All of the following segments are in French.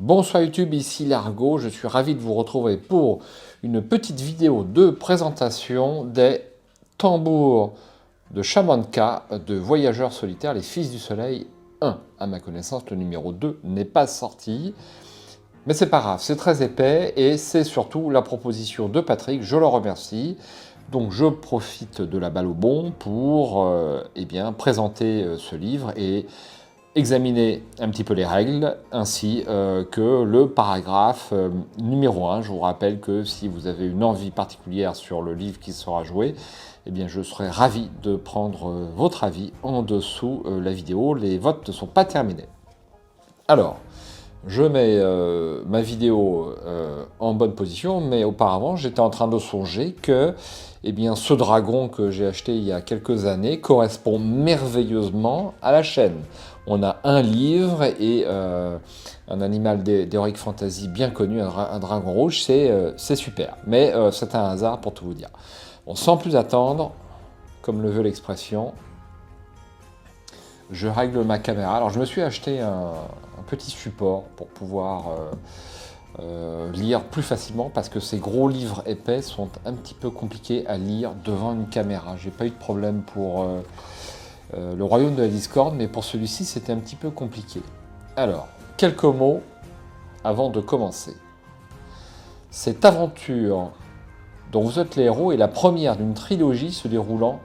Bonsoir YouTube, ici Largo, je suis ravi de vous retrouver pour une petite vidéo de présentation des tambours de Chamanka de Voyageurs Solitaires, les Fils du Soleil 1. À ma connaissance, le numéro 2 n'est pas sorti, mais c'est pas grave, c'est très épais et c'est surtout la proposition de Patrick, je le remercie. Donc je profite de la balle au bon pour présenter ce livre et examiner un petit peu les règles, ainsi que le paragraphe numéro 1. Je vous rappelle que si vous avez une envie particulière sur le livre qui sera joué, eh bien je serai ravi de prendre votre avis en dessous la vidéo. Les votes ne sont pas terminés. Alors, je mets ma vidéo en bonne position, mais auparavant, j'étais en train de songer que ce dragon que j'ai acheté il y a quelques années correspond merveilleusement à la chaîne. On a un livre et un animal d'Heroic Fantasy bien connu, un dragon rouge, c'est super. Mais c'est un hasard pour tout vous dire. Bon, sans plus attendre, comme le veut l'expression, je règle ma caméra. Alors je me suis acheté un petit support pour pouvoir lire plus facilement parce que ces gros livres épais sont un petit peu compliqués à lire devant une caméra. J'ai pas eu de problème pour le Royaume de la Discorde, mais pour celui-ci c'était un petit peu compliqué. Alors, quelques mots avant de commencer. Cette aventure dont vous êtes les héros est la première d'une trilogie se déroulant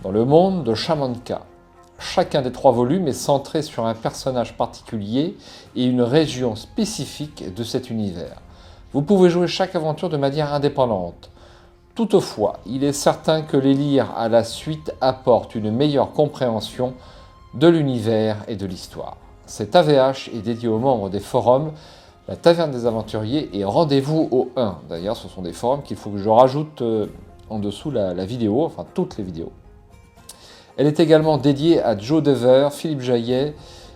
dans le monde de Chamanka. Chacun des 3 volumes est centré sur un personnage particulier et une région spécifique de cet univers. Vous pouvez jouer chaque aventure de manière indépendante. Toutefois, il est certain que les lire à la suite apporte une meilleure compréhension de l'univers et de l'histoire. Cet AVH est dédié aux membres des forums La Taverne des Aventuriers et Rendez-vous au 1. D'ailleurs, ce sont des forums qu'il faut que je rajoute en dessous la vidéo, enfin toutes les vidéos. Elle est également dédiée à Joe Dever, Philippe Jaillet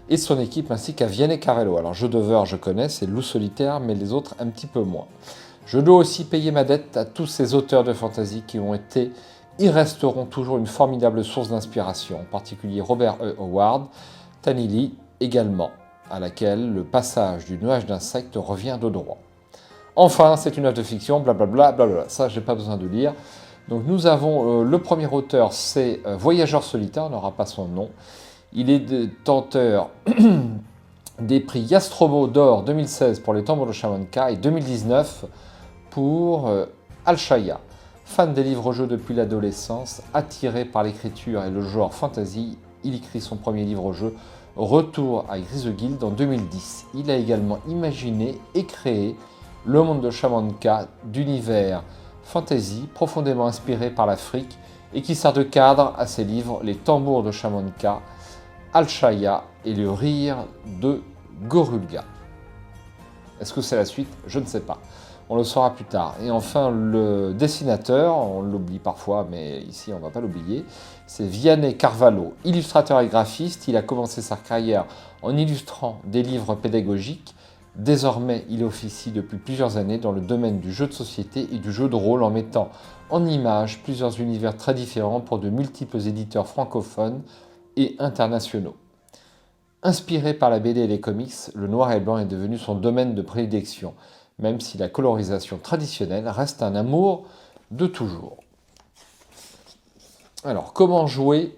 et son équipe, ainsi qu'à Vianney Carello. Alors Joe Dever, je connais, c'est Loup Solitaire, mais les autres un petit peu moins. Je dois aussi payer ma dette à tous ces auteurs de fantasy qui ont été et resteront toujours une formidable source d'inspiration, en particulier Robert E. Howard, Tanny Lee également, à laquelle le passage du nuage d'insectes revient de droit. Enfin, c'est une œuvre de fiction, blablabla, blablabla. Ça, j'ai pas besoin de lire. Donc nous avons le premier auteur, c'est Voyageurs Solitaires, on n'aura pas son nom. Il est détenteur des prix Yastrobo d'or 2016 pour les tambours de Chamanka et 2019 pour Alshaya. Fan des livres-jeux depuis l'adolescence, attiré par l'écriture et le genre fantasy, il écrit son premier livre-jeu Retour à Griseguild en 2010. Il a également imaginé et créé le monde de Chamanka d'univers fantasy profondément inspiré par l'Afrique et qui sert de cadre à ses livres Les tambours de Chamanka, Alshaya et le rire de Gorulga. Est-ce que c'est la suite? Je ne sais pas. On le saura plus tard. Et enfin, le dessinateur, on l'oublie parfois, mais ici on ne va pas l'oublier, c'est Vianney Carvalho, illustrateur et graphiste. Il a commencé sa carrière en illustrant des livres pédagogiques. Désormais, il officie depuis plusieurs années dans le domaine du jeu de société et du jeu de rôle en mettant en image plusieurs univers très différents pour de multiples éditeurs francophones et internationaux. Inspiré par la BD et les comics, le noir et blanc est devenu son domaine de prédilection, même si la colorisation traditionnelle reste un amour de toujours. Alors, comment jouer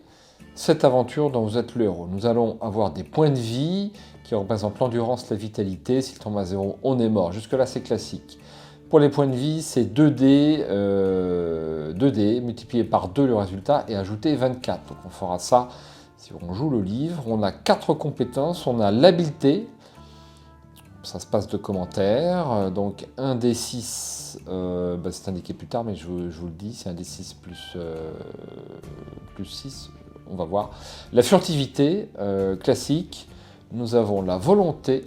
cette aventure dont vous êtes le héros? Nous allons avoir des points de vie qui représentent l'endurance, la vitalité. S'il tombe à 0, on est mort. Jusque-là, c'est classique. Pour les points de vie, c'est 2D multiplié par 2 le résultat et ajouter 24. Donc on fera ça si on joue le livre. On a 4 compétences. On a l'habileté. Ça se passe de commentaires. Donc 1 des 6, c'est indiqué plus tard, mais je vous le dis, c'est 1 des 6 plus 6. On va voir. La furtivité, classique. Nous avons la volonté.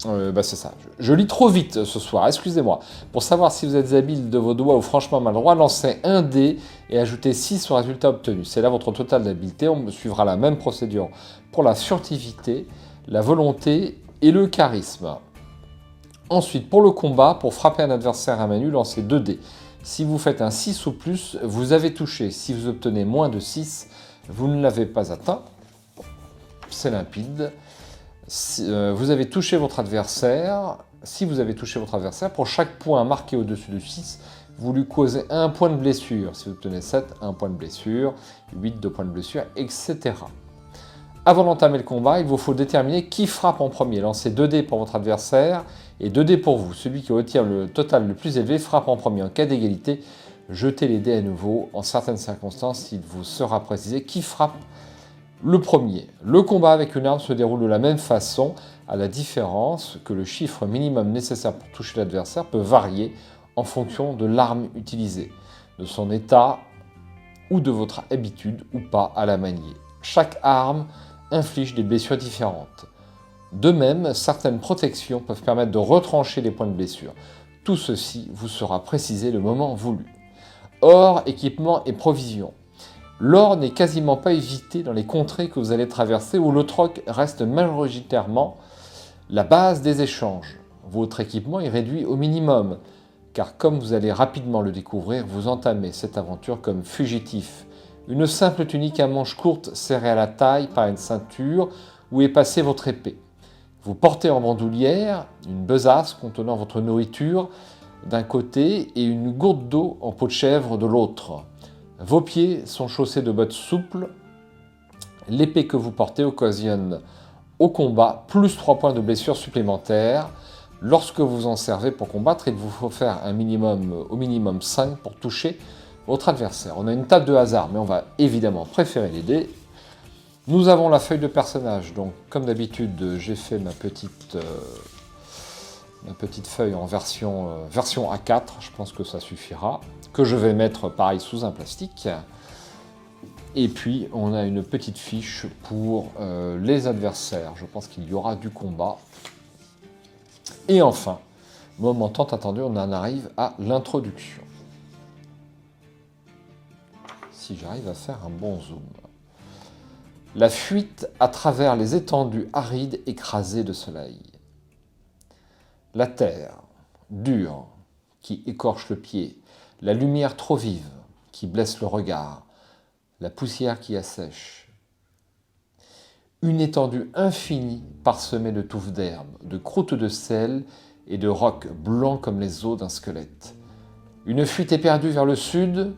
C'est ça. Je lis trop vite ce soir, excusez-moi. Pour savoir si vous êtes habile de vos doigts ou franchement maladroit, lancez un dé et ajoutez 6 au résultat obtenu. C'est là votre total d'habileté. On suivra la même procédure pour la furtivité, la volonté et le charisme. Ensuite, pour le combat, pour frapper un adversaire à main nue, lancez 2 dés. Si vous faites un 6 ou plus, vous avez touché. Si vous obtenez moins de 6, vous ne l'avez pas atteint. C'est limpide. Vous avez touché votre adversaire. Si vous avez touché votre adversaire, pour chaque point marqué au-dessus de 6, vous lui causez 1 point de blessure. Si vous obtenez 7, 1 point de blessure, 8, 2 points de blessure, etc. Avant d'entamer le combat, il vous faut déterminer qui frappe en premier. Lancez 2 dés pour votre adversaire et 2 dés pour vous. Celui qui retire le total le plus élevé frappe en premier. En cas d'égalité, jetez les dés à nouveau. En certaines circonstances, il vous sera précisé qui frappe le premier. Le combat avec une arme se déroule de la même façon, à la différence que le chiffre minimum nécessaire pour toucher l'adversaire peut varier en fonction de l'arme utilisée, de son état ou de votre habitude ou pas à la manier. Chaque arme inflige des blessures différentes. De même, certaines protections peuvent permettre de retrancher les points de blessure. Tout ceci vous sera précisé le moment voulu. Or, équipement et provisions. L'or n'est quasiment pas évité dans les contrées que vous allez traverser où le troc reste majoritairement la base des échanges. Votre équipement est réduit au minimum, car comme vous allez rapidement le découvrir, vous entamez cette aventure comme fugitif. Une simple tunique à manches courtes serrée à la taille par une ceinture où est passée votre épée. Vous portez en bandoulière une besace contenant votre nourriture d'un côté et une gourde d'eau en peau de chèvre de l'autre. Vos pieds sont chaussés de bottes souples. L'épée que vous portez occasionne au combat plus 3 points de blessure supplémentaires. Lorsque vous en servez pour combattre, il vous faut faire au minimum 5 pour toucher votre adversaire. On a une table de hasard, mais on va évidemment préférer les dés. Nous avons la feuille de personnage. Donc, comme d'habitude, j'ai fait ma petite feuille en version A4. Je pense que ça suffira. Que je vais mettre pareil sous un plastique. Et puis on a une petite fiche pour les adversaires. Je pense qu'il y aura du combat. Et enfin, moment tant attendu, on en arrive à l'introduction. Si j'arrive à faire un bon zoom. La fuite à travers les étendues arides écrasées de soleil. La terre, dure, qui écorche le pied. La lumière trop vive, qui blesse le regard. La poussière qui assèche. Une étendue infinie parsemée de touffes d'herbe, de croûtes de sel et de rocs blancs comme les os d'un squelette. Une fuite éperdue vers le sud,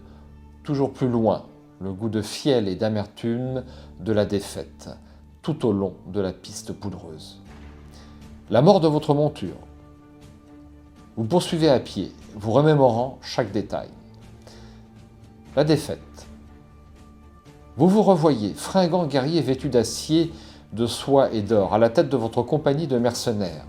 toujours plus loin, le goût de fiel et d'amertume de la défaite, tout au long de la piste poudreuse. La mort de votre monture. Vous poursuivez à pied, vous remémorant chaque détail. La défaite. Vous vous revoyez, fringant guerrier vêtu d'acier, de soie et d'or, à la tête de votre compagnie de mercenaires.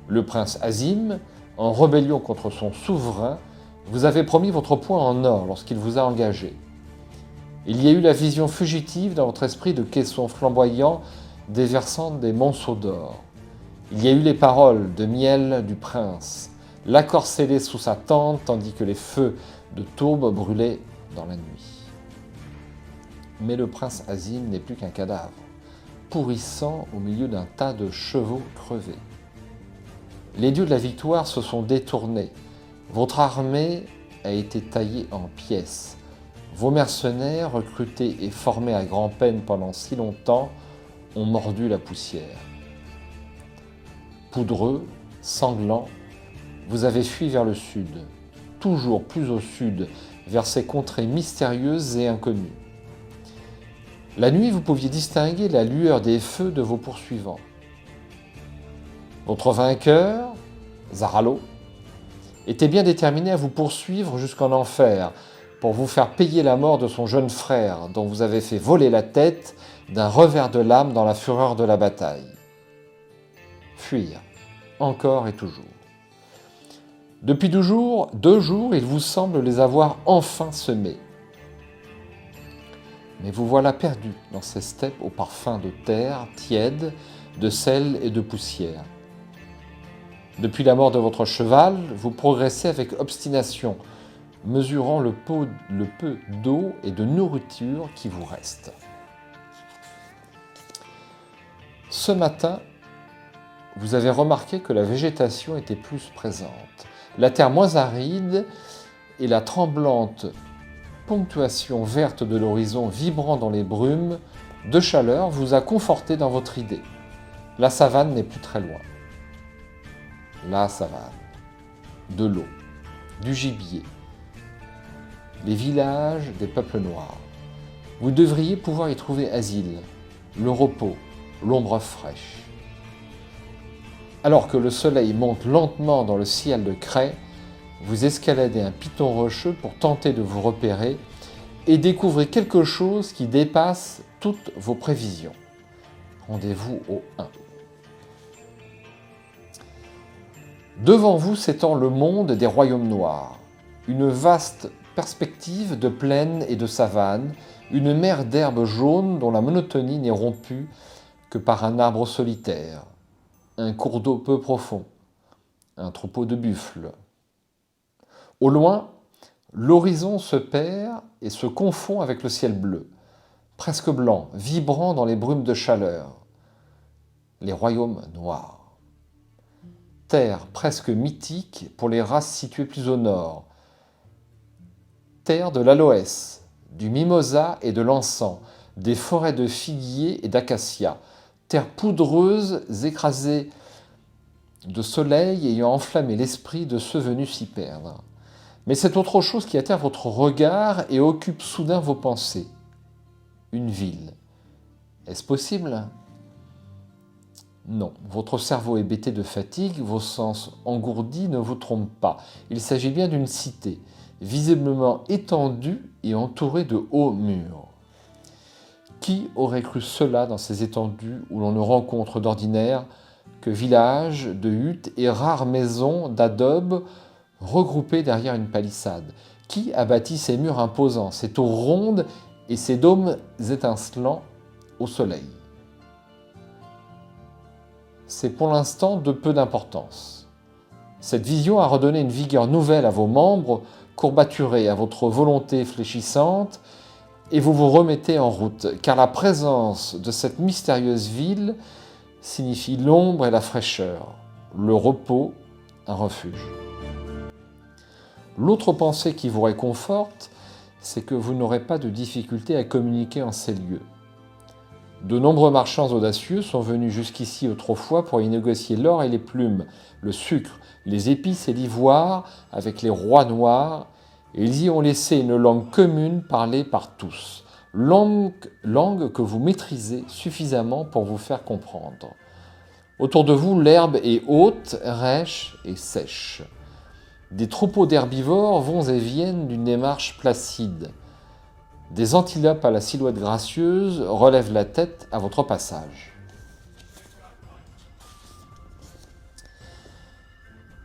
Le prince Azim, en rébellion contre son souverain, vous avez promis votre poing en or lorsqu'il vous a engagé. Il y a eu la vision fugitive dans votre esprit de caissons flamboyants déversant des monceaux d'or. Il y a eu les paroles de miel du prince, l'accord scellé sous sa tente tandis que les feux de tourbe brûlaient dans la nuit. Mais le prince Azim n'est plus qu'un cadavre, pourrissant au milieu d'un tas de chevaux crevés. Les dieux de la victoire se sont détournés. Votre armée a été taillée en pièces. Vos mercenaires, recrutés et formés à grand-peine pendant si longtemps, ont mordu la poussière. Poudreux, sanglant, vous avez fui vers le sud, toujours plus au sud, vers ces contrées mystérieuses et inconnues. La nuit, vous pouviez distinguer la lueur des feux de vos poursuivants. Votre vainqueur, Zaralo, était bien déterminé à vous poursuivre jusqu'en enfer pour vous faire payer la mort de son jeune frère dont vous avez fait voler la tête d'un revers de lame dans la fureur de la bataille. Fuir, encore et toujours. Depuis 2 jours, il vous semble les avoir enfin semés. Mais vous voilà perdu dans ces steppes au parfum de terre tiède, de sel et de poussière. Depuis la mort de votre cheval, vous progressez avec obstination, mesurant le peu d'eau et de nourriture qui vous reste. Ce matin, vous avez remarqué que la végétation était plus présente, la terre moins aride et la tremblante ponctuation verte de l'horizon vibrant dans les brumes de chaleur vous a conforté dans votre idée. La savane n'est plus très loin. La savane, de l'eau, du gibier, les villages des peuples noirs. Vous devriez pouvoir y trouver asile, le repos, l'ombre fraîche. Alors que le soleil monte lentement dans le ciel de craie, vous escaladez un piton rocheux pour tenter de vous repérer et découvrez quelque chose qui dépasse toutes vos prévisions. Rendez-vous au 1. Devant vous s'étend le monde des royaumes noirs, une vaste perspective de plaine et de savane, une mer d'herbes jaunes dont la monotonie n'est rompue que par un arbre solitaire, un cours d'eau peu profond, un troupeau de buffles. Au loin, l'horizon se perd et se confond avec le ciel bleu, presque blanc, vibrant dans les brumes de chaleur. Les royaumes noirs. Terre presque mythique pour les races situées plus au nord. Terre de l'aloès, du mimosa et de l'encens, des forêts de figuiers et d'acacias. Terre poudreuse écrasée de soleil ayant enflammé l'esprit de ceux venus s'y perdre. Mais c'est autre chose qui attire votre regard et occupe soudain vos pensées. Une ville. Est-ce possible ? Non, votre cerveau est hébété de fatigue, vos sens engourdis ne vous trompent pas. Il s'agit bien d'une cité, visiblement étendue et entourée de hauts murs. Qui aurait cru cela dans ces étendues où l'on ne rencontre d'ordinaire que villages de huttes et rares maisons d'adobe regroupées derrière une palissade? Qui a bâti ces murs imposants, ces tours rondes et ces dômes étincelants au soleil? C'est pour l'instant de peu d'importance. Cette vision a redonné une vigueur nouvelle à vos membres, courbaturés à votre volonté fléchissante, et vous vous remettez en route, car la présence de cette mystérieuse ville signifie l'ombre et la fraîcheur, le repos, un refuge. L'autre pensée qui vous réconforte, c'est que vous n'aurez pas de difficulté à communiquer en ces lieux. De nombreux marchands audacieux sont venus jusqu'ici autrefois pour y négocier l'or et les plumes, le sucre, les épices et l'ivoire avec les rois noirs, et ils y ont laissé une langue commune parlée par tous, langue que vous maîtrisez suffisamment pour vous faire comprendre. Autour de vous, l'herbe est haute, rêche et sèche. Des troupeaux d'herbivores vont et viennent d'une démarche placide. Des antilopes à la silhouette gracieuse relèvent la tête à votre passage.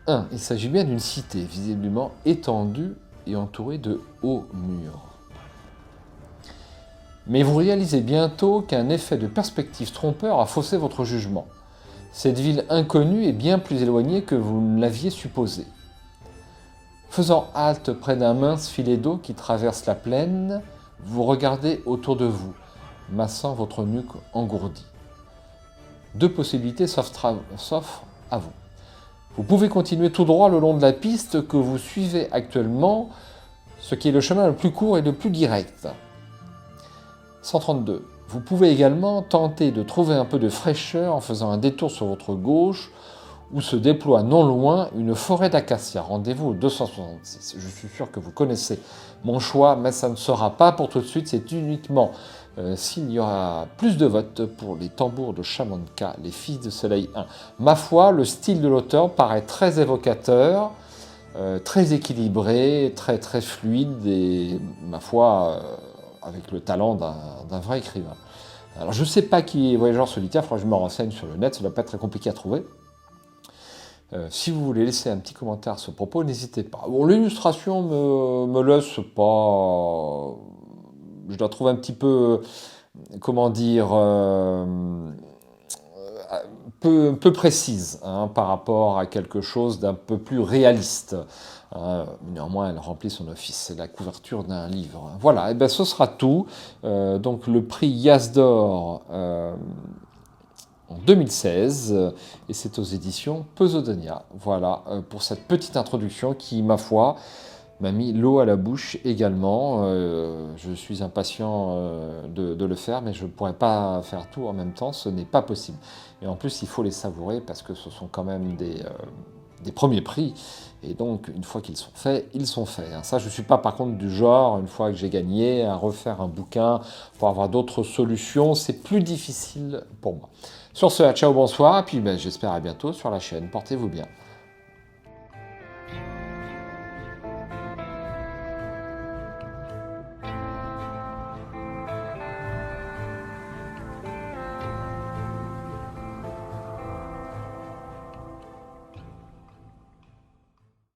1. Il s'agit bien d'une cité visiblement étendue et entourée de hauts murs. Mais vous réalisez bientôt qu'un effet de perspective trompeur a faussé votre jugement. Cette ville inconnue est bien plus éloignée que vous ne l'aviez supposé. Faisant halte près d'un mince filet d'eau qui traverse la plaine, vous regardez autour de vous, massant votre nuque engourdie. Deux possibilités s'offrent à vous. Vous pouvez continuer tout droit le long de la piste que vous suivez actuellement, ce qui est le chemin le plus court et le plus direct. 132. Vous pouvez également tenter de trouver un peu de fraîcheur en faisant un détour sur votre gauche, où se déploie non loin une forêt d'acacias. Rendez-vous au 266. Je suis sûr que vous connaissez mon choix, mais ça ne sera pas pour tout de suite. C'est uniquement s'il y aura plus de votes pour les tambours de Chamanka, les Fils de Soleil 1. Ma foi, le style de l'auteur paraît très évocateur, très équilibré, très fluide et, ma foi, avec le talent d'un vrai écrivain. Alors, je ne sais pas qui est Voyageur solitaire, il faudra que je me renseigne sur le net, ça ne doit pas être très compliqué à trouver. Si vous voulez laisser un petit commentaire à ce propos, n'hésitez pas. Bon, l'illustration me laisse pas... Je la trouve un petit peu, comment dire, peu précise par rapport à quelque chose d'un peu plus réaliste. Néanmoins, elle remplit son office. C'est la couverture d'un livre. Voilà, et bien ce sera tout. Donc le prix Yazdor en 2016, et c'est aux éditions Peusodonia. Voilà, pour cette petite introduction qui, ma foi, m'a mis l'eau à la bouche également. Je suis impatient de le faire, mais je ne pourrais pas faire tout en même temps, ce n'est pas possible. Et en plus, il faut les savourer parce que ce sont quand même des premiers prix. Et donc, une fois qu'ils sont faits, ils sont faits. Ça, je ne suis pas par contre du genre, une fois que j'ai gagné, à refaire un bouquin pour avoir d'autres solutions. C'est plus difficile pour moi. Sur ce, ciao, bonsoir, et puis j'espère à bientôt sur la chaîne. Portez-vous bien.